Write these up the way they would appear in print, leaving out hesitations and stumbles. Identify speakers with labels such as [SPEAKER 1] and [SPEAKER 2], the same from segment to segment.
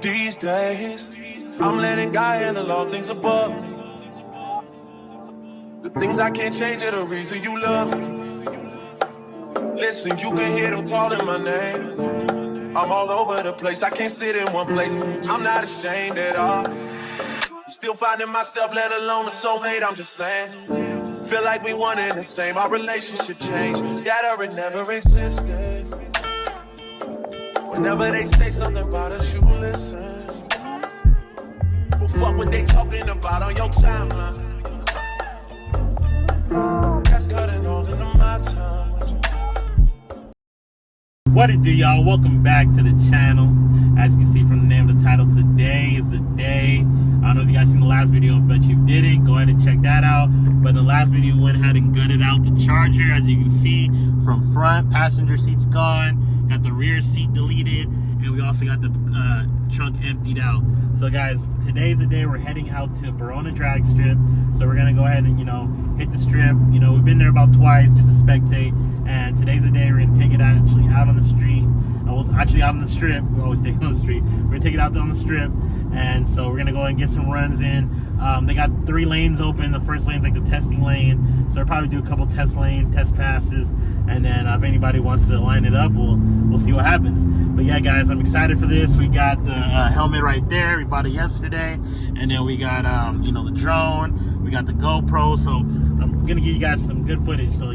[SPEAKER 1] These days, I'm letting God handle all things above me. The things I can't change are the reason you love me. Listen, you can hear them calling my name. I'm all over the place, I can't sit in one place. I'm not ashamed at all. Still finding myself, let alone a soulmate, I'm just saying. Feel like we one and the same, our relationship changed. Scatter, it never existed. Whenever they say something about us, you listen. Well, fuck what they talking about on your timeline. That's cutting all into my time with you.
[SPEAKER 2] What it do, y'all? Welcome back to the channel. As you can see from the name of the title, today is the day. I don't know if you guys seen the last video, but you didn't. Go ahead and check that out. But in the last video, we went ahead and gutted out the Charger. As you can see, from front, passenger seat's gone. Got the rear seat deleted. And we also got the trunk emptied out. So guys, today's the day we're heading out to BARONA drag strip. So we're gonna go ahead and, hit the strip. We've been there about twice just to spectate. And today's the day we're gonna take it actually out on the street. Actually out on the strip. We always take it on the street. We're gonna take it out on the strip. And so we're gonna go and get some runs in. They got 3 lanes open. The first lane's like the testing lane. So we'll probably do a couple test passes. And then if anybody wants to line it up, we'll see what happens. But yeah, guys, I'm excited for this. We got the helmet right there. We bought it yesterday. And then we got, the drone. We got the GoPro. So I'm going to give you guys some good footage. So,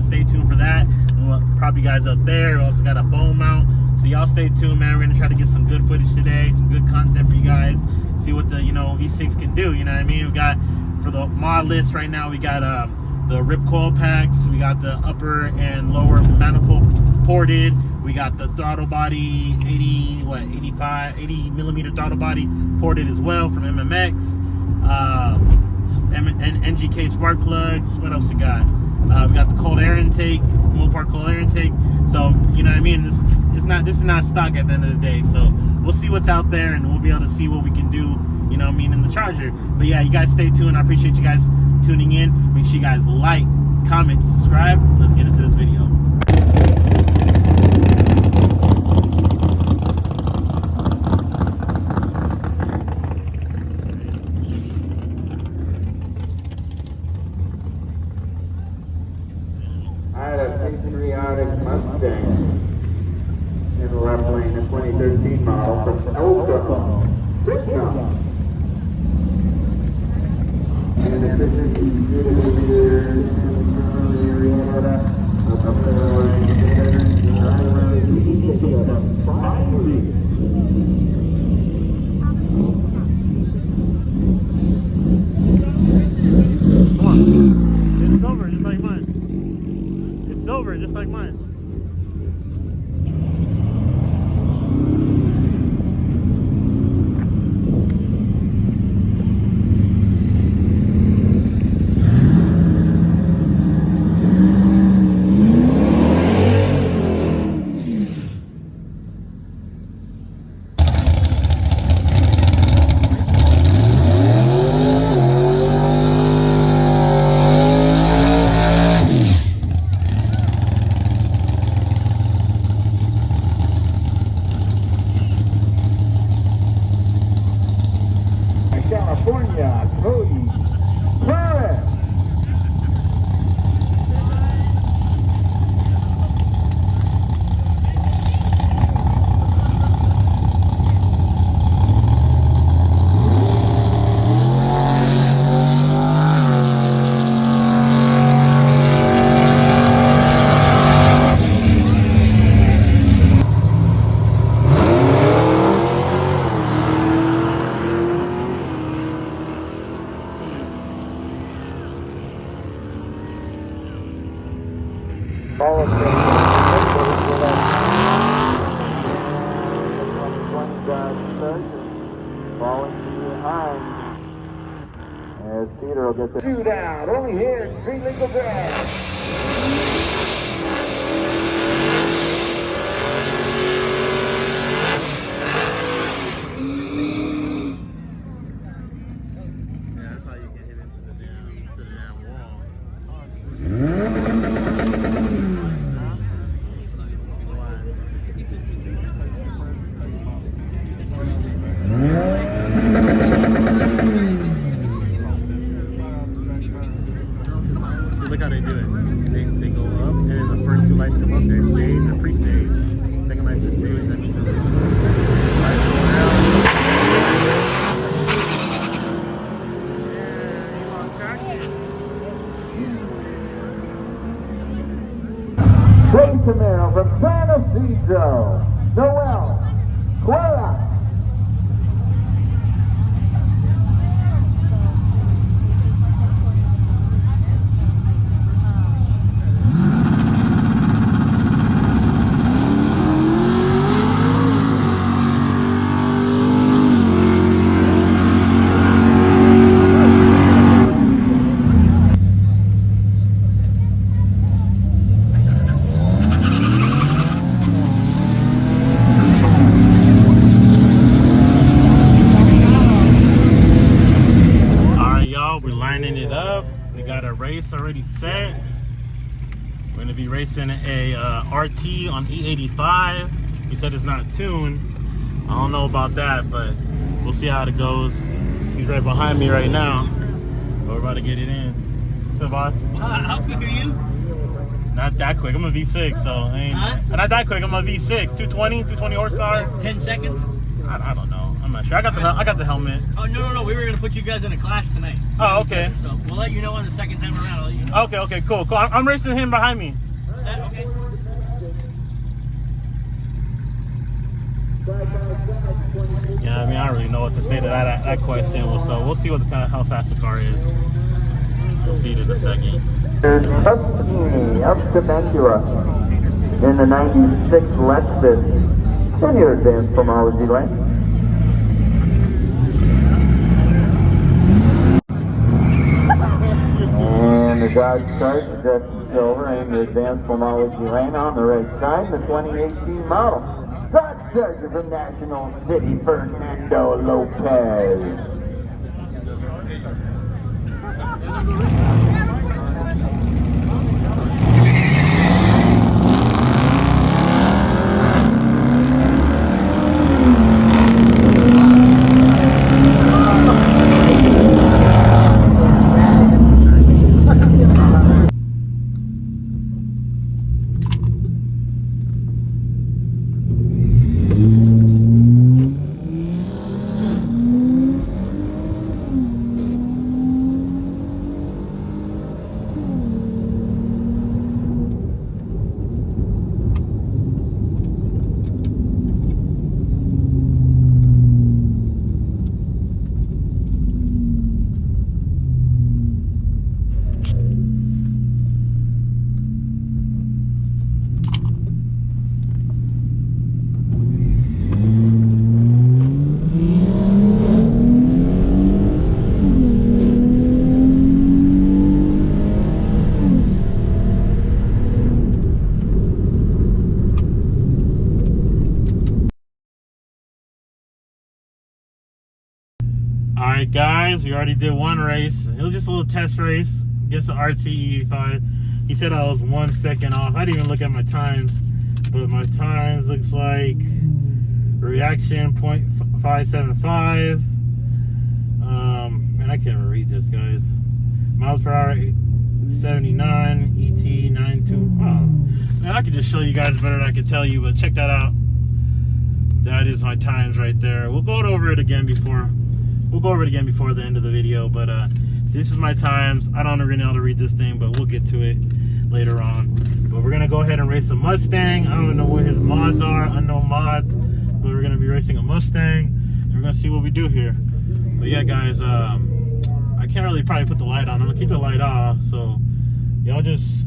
[SPEAKER 2] stay tuned for that. We'll prop you guys up there. We also got a phone mount. So y'all stay tuned, man. We're going to try to get some good footage today. Some good content for you guys. See what the, V6 can do. You know what I mean? We got, for the mod list right now, we got, the RIPP coil packs, we got the upper and lower manifold ported, we got the throttle body 80 millimeter throttle body ported as well from MMX, and NGK spark plugs. What else we got? We got the cold air intake, Mopar cold air intake. So you know what I mean, this is not stock at the end of the day. So we'll see what's out there and we'll be able to see what we can do, in the Charger. But yeah, you guys stay tuned. I appreciate you guys tuning in. Make sure you guys like, comment, subscribe. Let's get into this video.
[SPEAKER 3] I had a patriotic Mustang in the left lane, a 2013 model from Ultra. Big jump. And if this is beautiful here,
[SPEAKER 2] Come on. It's silver just like mine. It's silver just like mine.
[SPEAKER 3] California, Cody Perez. All of them falling behind as Peter will get the shootout only here in street legal drag.
[SPEAKER 2] Yeah, that's how you get hit into the damn wall.
[SPEAKER 3] from San Isidro, Noel Cuella.
[SPEAKER 2] Race already set. We're going to be racing a RT on E85. He said it's not tuned. I don't know about that, but we'll see how it goes. He's right behind me right now. We're about to get it in. What's up, boss?
[SPEAKER 4] How quick are you?
[SPEAKER 2] Not that quick. I'm a V6, so I ain't not that quick. I'm a V6, 220 horsepower.
[SPEAKER 4] 10 seconds?
[SPEAKER 2] I don't know. I'm not sure. I got the helmet.
[SPEAKER 4] Oh no! We were gonna put you guys in a class tonight.
[SPEAKER 2] Oh, okay.
[SPEAKER 4] So we'll let you know on the second time around. I'll let you know.
[SPEAKER 2] Okay, cool. I'm racing him behind me.
[SPEAKER 4] Is that okay?
[SPEAKER 2] Yeah, I mean, I don't really know what to say to that question. So we'll see how fast the car is. We'll see it in a second.
[SPEAKER 3] Tuscany up to Ventura in the 96 Lexus. In your advanced pomology lane. And the Dodge Charger dressed in silver in the advanced pomology lane on the right side, the 2018 model. Dodge Charger from National City, Fernando Lopez.
[SPEAKER 2] Alright guys, we already did one race. It was just a little test race against the RT85. He said I was 1 second off. I didn't even look at my times, but my times looks like reaction 0.575. Man, I can't even read this, guys. Miles per hour 79, ET 92. Oh, man, I could just show you guys better than I could tell you, but check that out. That is my times right there. We'll go over it again before the end of the video, but this is my times. I don't really know how to read this thing, but we'll get to it later on. But we're gonna go ahead and race a Mustang. I don't know what his mods are, unknown mods, but we're gonna be racing a Mustang and we're gonna see what we do here. But yeah guys, I can't really probably put the light on. I'm gonna keep the light off, so y'all just,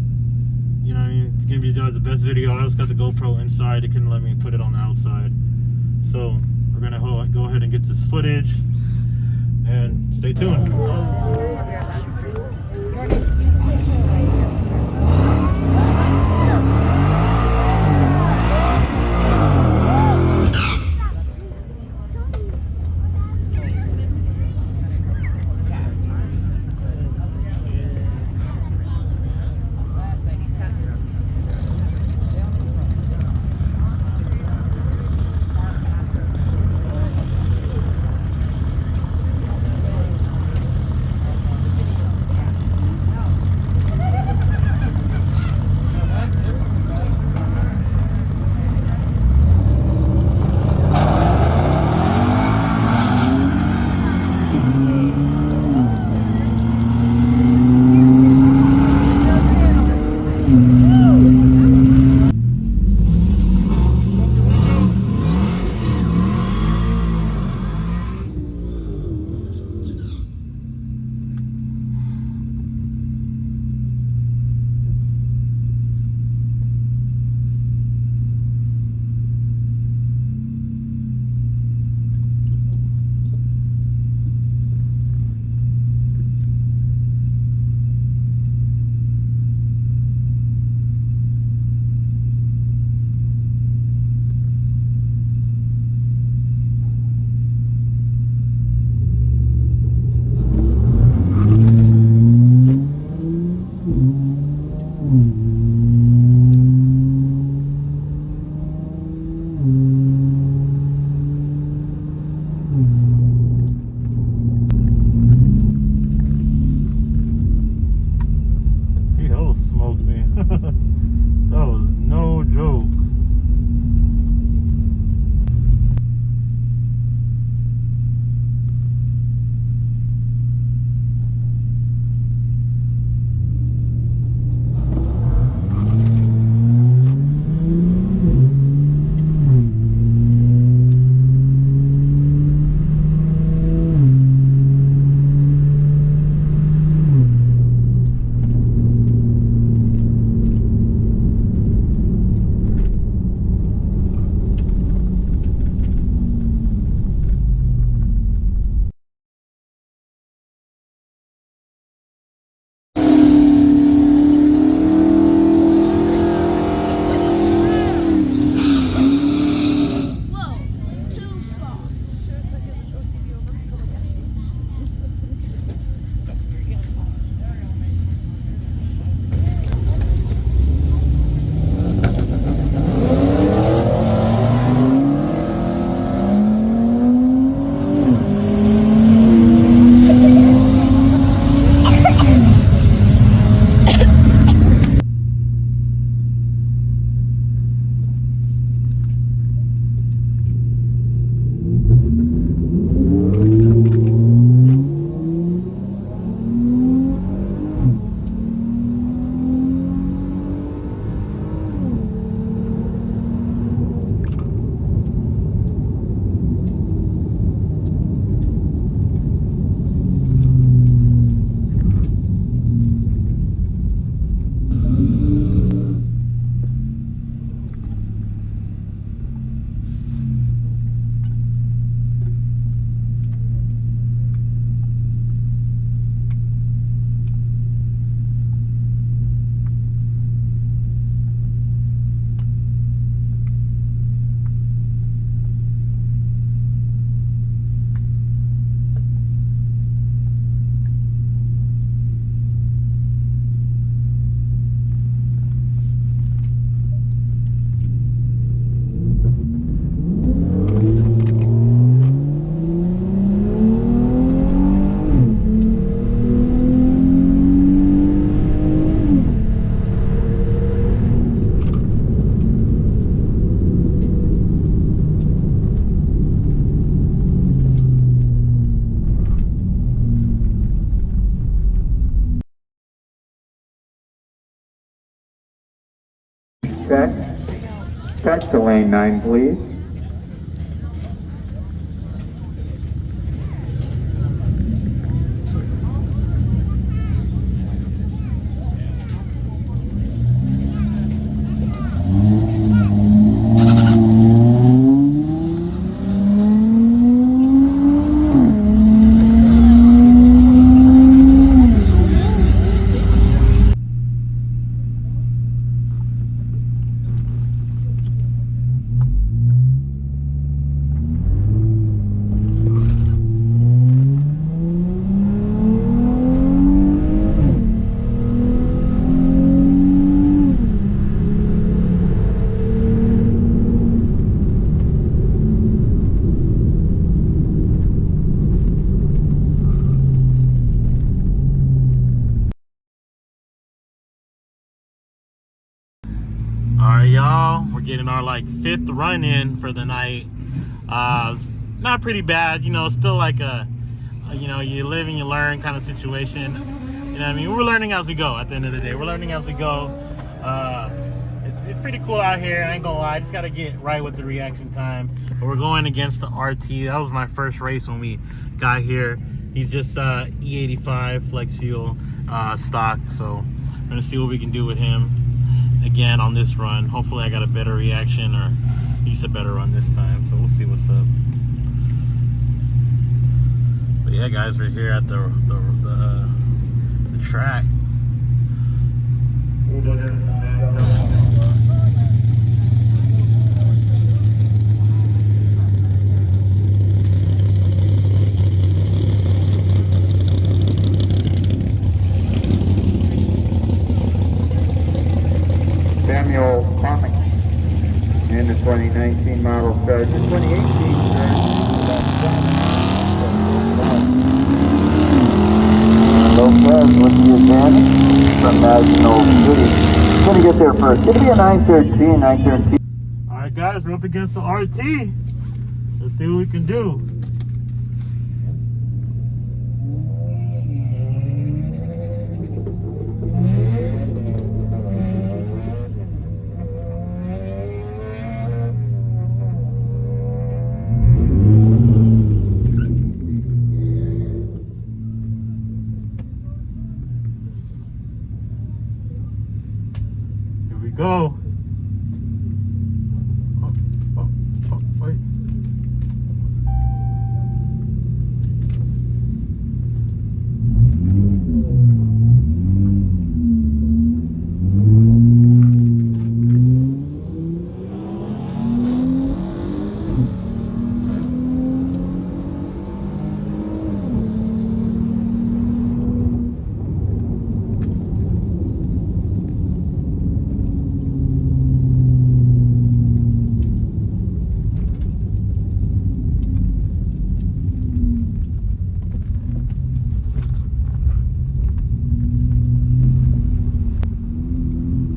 [SPEAKER 2] you know what I mean, it's gonna be the best video. I just got the GoPro inside. It couldn't let me put it on the outside, so we're gonna go ahead and get this footage and stay tuned.
[SPEAKER 3] Cut to lane 9, please.
[SPEAKER 2] Alright, y'all, we're getting our like 5th run in for the night. Not pretty bad, you know, still like a you know, you live and you learn kind of situation. You know what I mean? We're learning as we go at the end of the day. We're learning as we go. It's pretty cool out here, I ain't gonna lie. I just gotta get right with the reaction time. But we're going against the RT. That was my first race when we got here. He's just E85 flex fuel stock. So we're gonna see what we can do with him again on this run. Hopefully I got a better reaction, or he's a better run this time, so we'll see what's up. But yeah, guys, we're here at the track.
[SPEAKER 3] In the 2019 model Charger, 2018 Lopez with the advantage from National City. He's going to get there first. It's going to be a 913.
[SPEAKER 2] Alright, guys, we're up against the RT. Let's see what we can do. Go. Oh, wait.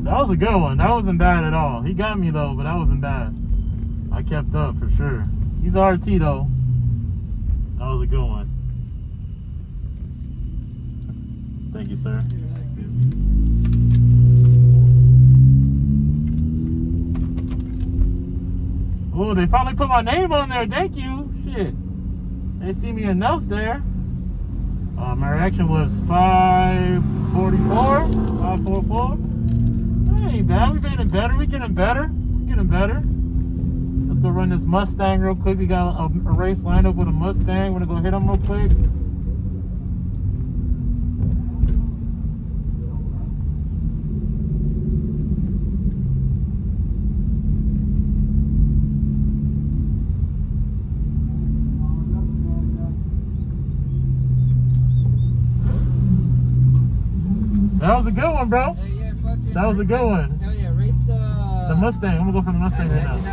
[SPEAKER 2] That was a good one. That wasn't bad at all. He got me though, but that wasn't bad. I kept up for sure. He's RT though. That was a good one. Thank you, sir. Oh, they finally put my name on there. Thank you. Shit. They see me enough there. My reaction was 544, 544. That ain't bad. We're getting better. We're getting better. We're getting better. Let's go run this Mustang real quick. We got a race lined up with a Mustang. We're gonna go hit them real quick. That was a good one, bro.
[SPEAKER 5] Yeah,
[SPEAKER 2] that was a good one.
[SPEAKER 5] Hell yeah, race the
[SPEAKER 2] Mustang. I'm gonna go for the Mustang right now. I'm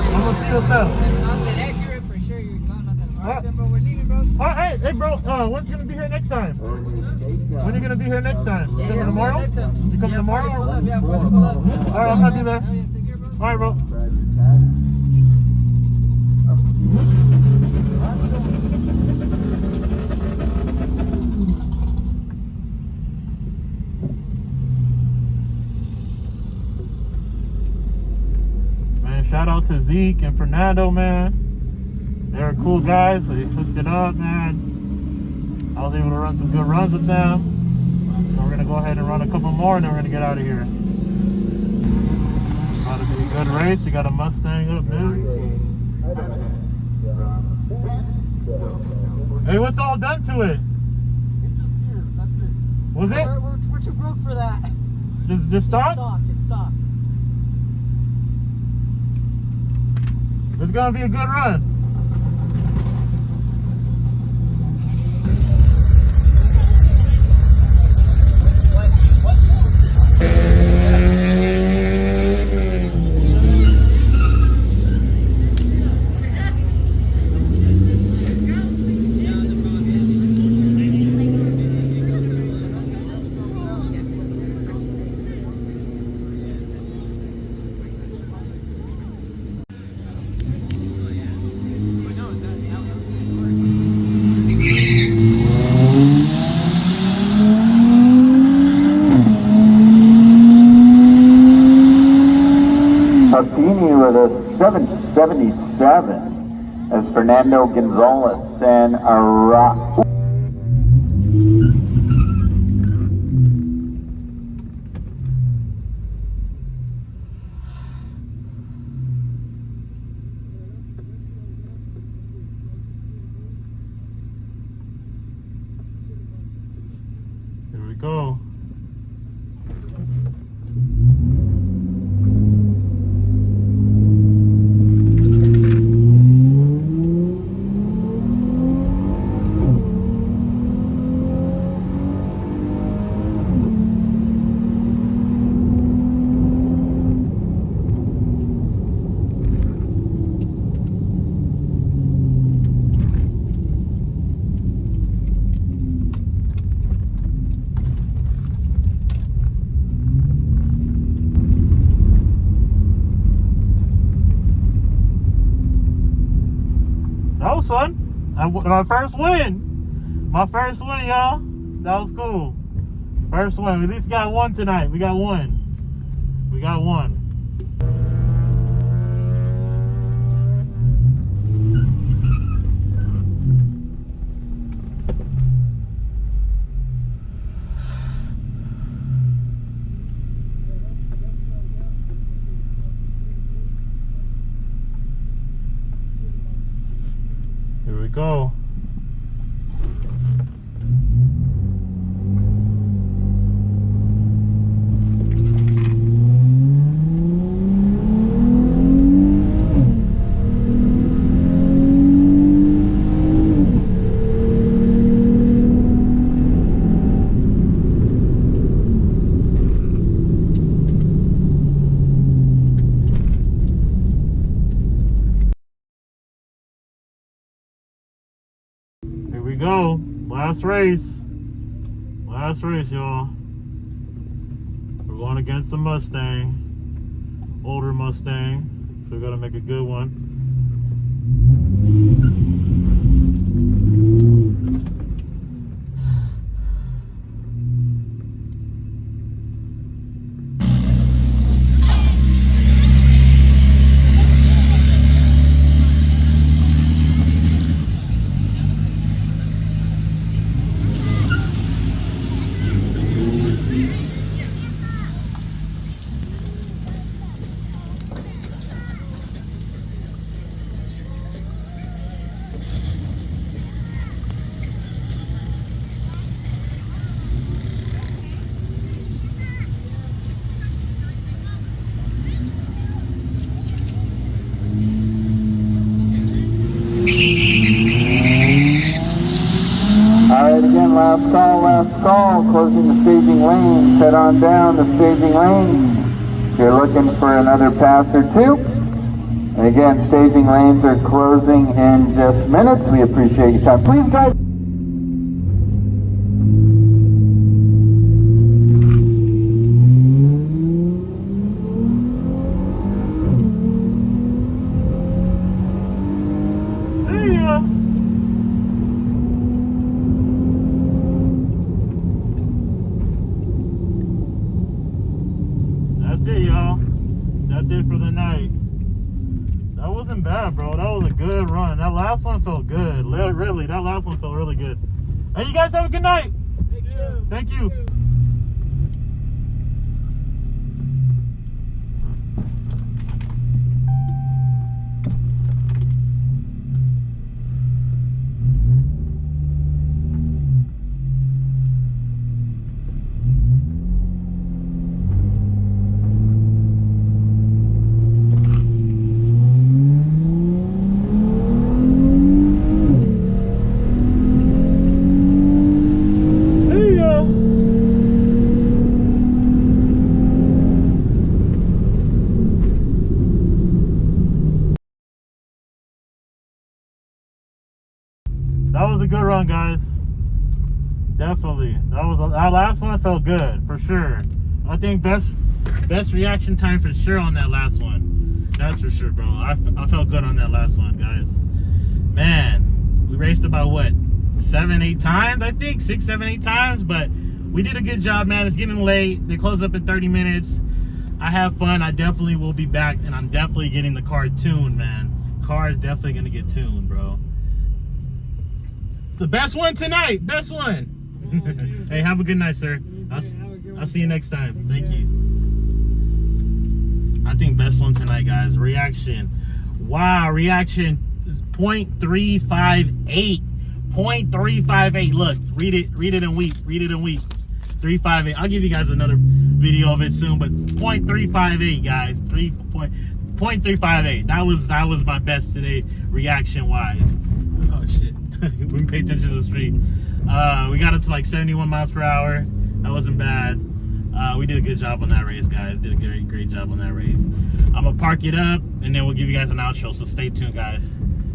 [SPEAKER 2] gonna see what's up.
[SPEAKER 5] That's not that accurate for sure. You're not that. Alright then, bro, we're leaving, bro.
[SPEAKER 2] Alright, hey bro, when's you gonna be here next time? When are you gonna be here next time? You coming tomorrow? You coming tomorrow? Alright, I'm gonna be there.
[SPEAKER 5] Take care, bro.
[SPEAKER 2] Alright, bro. to Zeke and Fernando, man. They're cool guys. So they hooked it up, man. I was able to run some good runs with them. So we're gonna go ahead and run a couple more, and then we're gonna get out of here. About to be a good race. You got a Mustang up next. Hey, what's all done to it?
[SPEAKER 5] It's just gears, that's it.
[SPEAKER 2] Was it?
[SPEAKER 5] We're too broke for that.
[SPEAKER 2] Just stock?
[SPEAKER 5] It's stock.
[SPEAKER 2] It's gonna be a good run.
[SPEAKER 3] With a 777 as Fernando Gonzalez and
[SPEAKER 2] Here we go. That was fun. My first win. My first win, y'all. That was cool. First win. We at least got one tonight. We got one. We got one. Here we go. Here we go. Last race, y'all. We're going against the Mustang, older Mustang. So we gotta make a good one.
[SPEAKER 3] Alright, again, last call, closing the staging lanes. Head on down the staging lanes. If you're looking for another pass or two. And again, staging lanes are closing in just minutes. We appreciate your time. Please drive.
[SPEAKER 2] See ya. That's it, y'all. That's it for the night. one felt good. Really, that last one felt really good. Hey, you guys have a good night.
[SPEAKER 5] Thank you.
[SPEAKER 2] Thank you. That was a good run, guys. Definitely. That last one felt good for sure. I think best reaction time for sure on that last one. That's for sure, bro. I felt good on that last one, guys. Man, we raced about what, 7, 8 times, I think 6, 7, 8 times, but we did a good job, man. It's getting late. They closed up in 30 minutes. I have fun. I definitely will be back, and I'm definitely getting the car tuned, man. Car is definitely gonna get tuned, bro. The best one tonight. Best one. Oh, hey, have a good night, sir. I'll see you next time. Thank you. I think best one tonight, guys. Reaction. Wow, reaction is 0.358. 0.358. Look, read it and weep. Read it and weep. 358. I'll give you guys another video of it soon, but 0.358, guys. 0.358. That was my best today, reaction wise. Oh shit. We pay attention to the street. We got up to like 71 miles per hour. That wasn't bad. We did a good job on that race, guys. Did a great job on that race. I'm gonna park it up and then we'll give you guys an outro, so stay tuned, guys.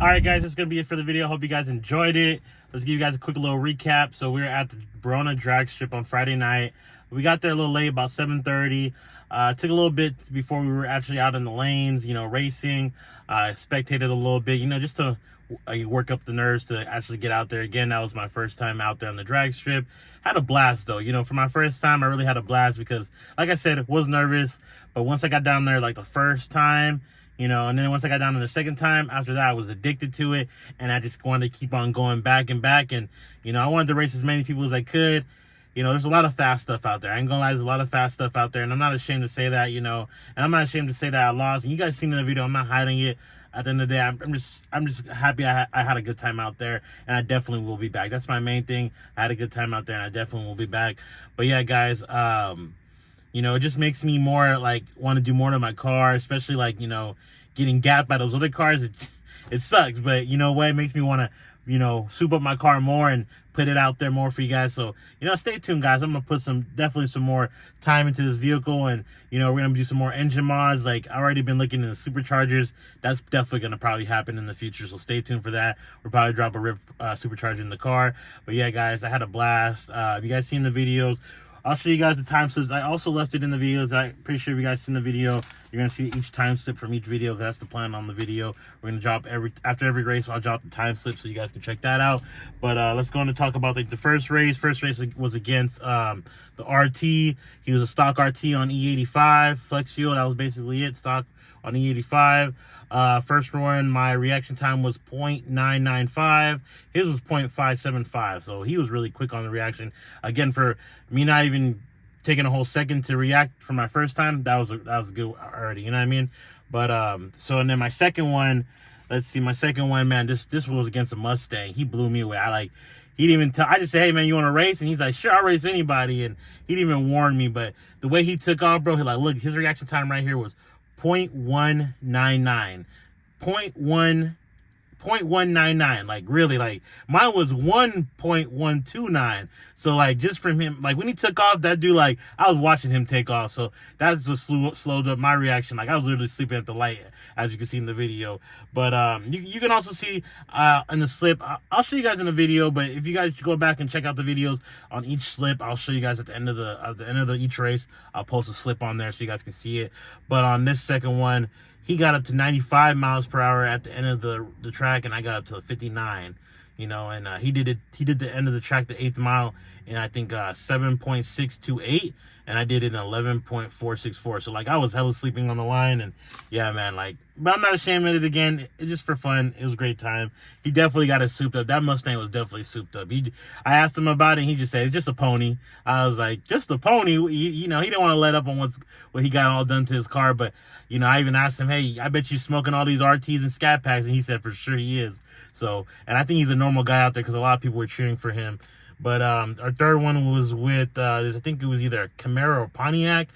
[SPEAKER 2] All right, guys, that's gonna be it for the video. Hope you guys enjoyed it. Let's give you guys a quick little recap. So we were at the BARONA drag strip on Friday night. We got there a little late, about 7:30. Took a little bit before we were actually out in the lanes, you know, racing. Spectated a little bit, you know, just to work up the nerves to actually get out there again. That was my first time out there on the drag strip. Had a blast though, you know. For my first time, I really had a blast because, like I said, was nervous, but once I got down there like the first time, you know, and then once I got down there the second time, after that I was addicted to it, and I just wanted to keep on going back and back. And you know, I wanted to race as many people as I could. You know, there's a lot of fast stuff out there. I ain't gonna lie, there's a lot of fast stuff out there, and I'm not ashamed to say that, you know, and I'm not ashamed to say that I lost. And you guys seen in the video, I'm not hiding it. At the end of the day, I'm just happy I had a good time out there, and I definitely will be back. That's my main thing. I had a good time out there, and I definitely will be back. But yeah, guys, you know, it just makes me more like want to do more to my car, especially like, you know, getting gapped by those other cars. It sucks, but you know what? It makes me want to, you know, soup up my car more and put it out there more for you guys. So, you know, stay tuned, guys. I'm gonna put definitely some more time into this vehicle, and you know, we're gonna do some more engine mods. Like, I already been looking into superchargers. That's definitely gonna probably happen in the future, so stay tuned for that. We'll probably drop a RIPP supercharger in the car. But yeah, guys, I had a blast. If you guys seen the videos, I'll show you guys the time slips. I also left it in the videos. I'm pretty sure if you guys seen the video, you're going to see each time slip from each video. That's the plan on the video. We're going to drop after every race, I'll drop the time slip so you guys can check that out. But let's go on and talk about like the first race. First race was against the RT. He was a stock RT on E85 flex fuel. That was basically it, stock on E85. First run, my reaction time was 0.995. His was 0.575. So he was really quick on the reaction. Again, for me not even taking a whole second to react for my first time, that was good already. You know what I mean? But so, and then my second one, let's see, my second one, man, this was against a Mustang. He blew me away. He didn't even tell. I just said, hey man, you want to race? And he's like, sure, I'll race anybody. And he didn't even warn me. But the way he took off, bro, he like, look, his reaction time right here was 0.199. 0.199. Like, really, like mine was 1.129. So like, just from him, like when he took off, that dude, like I was watching him take off, so that's just slowed up my reaction. Like I was literally sleeping at the light, as you can see in the video. But you can also see in the slip, I'll show you guys in the video. But if you guys go back and check out the videos on each slip, I'll show you guys at the end of each race. I'll post a slip on there so you guys can see it. But on this second one, he got up to 95 miles per hour at the end of the track, and I got up to 59. You know, and he did the end of the track, the 8th mile, in I think 7.628, and I did it in 11.464. So like I was hella sleeping on the line, and yeah, man, like, but I'm not ashamed of it. Again, it's just for fun. It was a great time. He definitely got it souped up. That Mustang was definitely souped up. I asked him about it, and he just said it's just a pony. I was like, just a pony? You know, he didn't want to let up on what he got all done to his car, but you know, I even asked him, hey, I bet you smoking all these RTs and Scat Packs, and he said for sure he is. So, and I think he's a normal guy out there because a lot of people were cheering for him. But our third one was with, I think it was either a Camaro or Pontiac.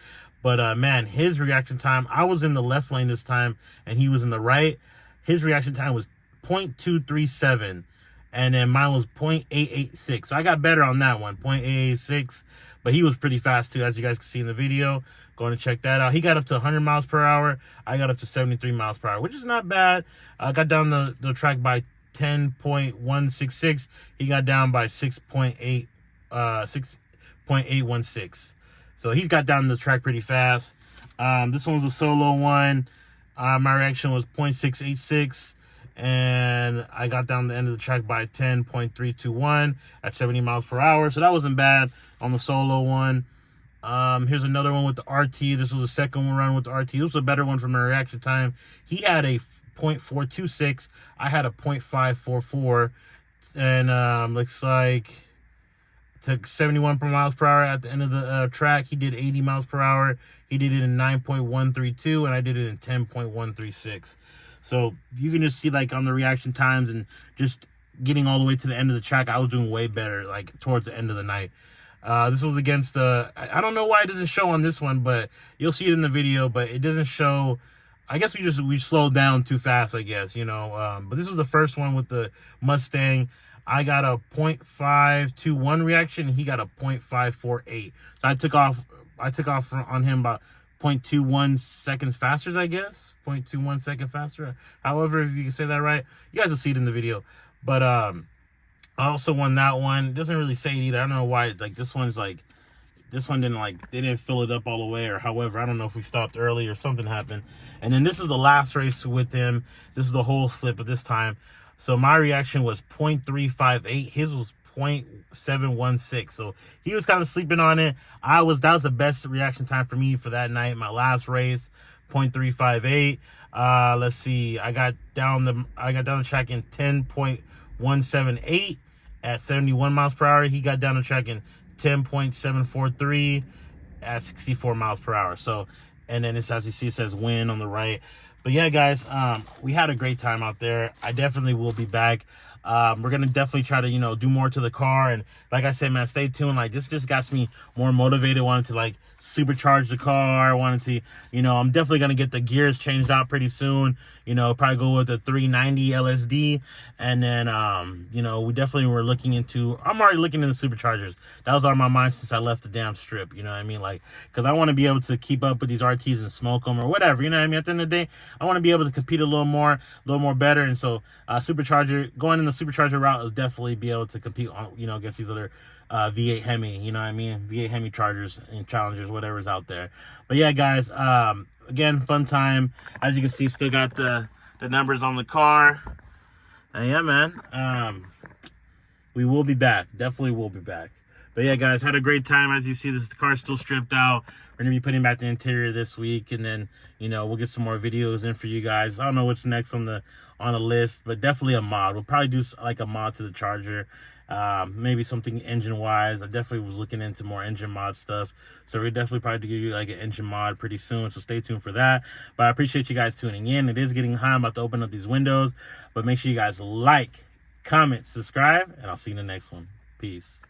[SPEAKER 2] But, man, his reaction time, I was in the left lane this time, and he was in the right. His reaction time was 0.237, and then mine was 0.886. So I got better on that one, 0.886. But he was pretty fast, too, as you guys can see in the video. Go and check that out. He got up to 100 miles per hour. I got up to 73 miles per hour, which is not bad. I got down the track by 10.166. He got down by 6.816. So he's got down the track pretty fast. This one was a solo one. My reaction was 0.686, and I got down the end of the track by 10.321 at 70 miles per hour. So that wasn't bad on the solo one. Here's another one with the RT. This was the second one run with the RT. This was a better one for my reaction time. He had a 0.426. I had a 0.544, and looks like took 71 miles per hour at the end of the track. He did 80 miles per hour. He did it in 9.132, and I did it in 10.136. So you can just see, like, on the reaction times and just getting all the way to the end of the track, I was doing way better, like, towards the end of the night. This was against I don't know why it doesn't show on this one, but you'll see it in the video, but it doesn't show. I guess we slowed down too fast, I guess, you know. But this was the first one with the Mustang. I got a 0.521 reaction. He got a 0.548. So I took off on him about 0.21 seconds faster, I guess. 0.21 second faster. However, if you can say that right, you guys will see it in the video. But I also won that one. It doesn't really say it either. I don't know why. Like, this one didn't, like, they didn't fill it up all the way, or however. I don't know if we stopped early or something happened. And then this is the last race with him. This is the whole slip at this time. So my reaction was 0.358. His was 0.716. So he was kind of sleeping on it. That was the best reaction time for me for that night. My last race, 0.358. Let's see. I got down the track in 10.178 at 71 miles per hour. He got down the track in 10.743 at 64 miles per hour. So, and then it's, as you see, it says win on the right. But yeah, guys, we had a great time out there. I definitely will be back. We're gonna definitely try to, you know, do more to the car. And like I said, man, stay tuned. Like, this just got me more motivated. Wanted to, like, supercharge the car. Wanted to, you know, I'm definitely gonna get the gears changed out pretty soon. You know, probably go with the 390 LSD. And then, you know, we definitely were looking into, I'm already looking into superchargers. That was on my mind since I left the damn strip, you know what I mean? Like, because I want to be able to keep up with these RTs and smoke them or whatever, you know what I mean? At the end of the day, I want to be able to compete a little more better. And so, going in the supercharger route is definitely be able to compete on, you know, against these other V8 Hemi, you know what I mean? V8 Hemi Chargers and Challengers, whatever's out there. But yeah, guys, again, fun time. As you can see, still got the numbers on the car. And yeah, man, we will be back. Definitely will be back. But yeah, guys, had a great time. As you see, this car's still stripped out. We're going to be putting back the interior this week. And then, you know, we'll get some more videos in for you guys. I don't know what's next on the list, but definitely a mod. We'll probably do like a mod to the Charger. Maybe something engine wise. I definitely was looking into more engine mod stuff, so we're definitely probably give you like an engine mod pretty soon, so stay tuned for that. But I appreciate you guys tuning in. It is getting hot. I'm about to open up these windows, but make sure you guys like, comment, subscribe, and I'll see you in the next one. Peace.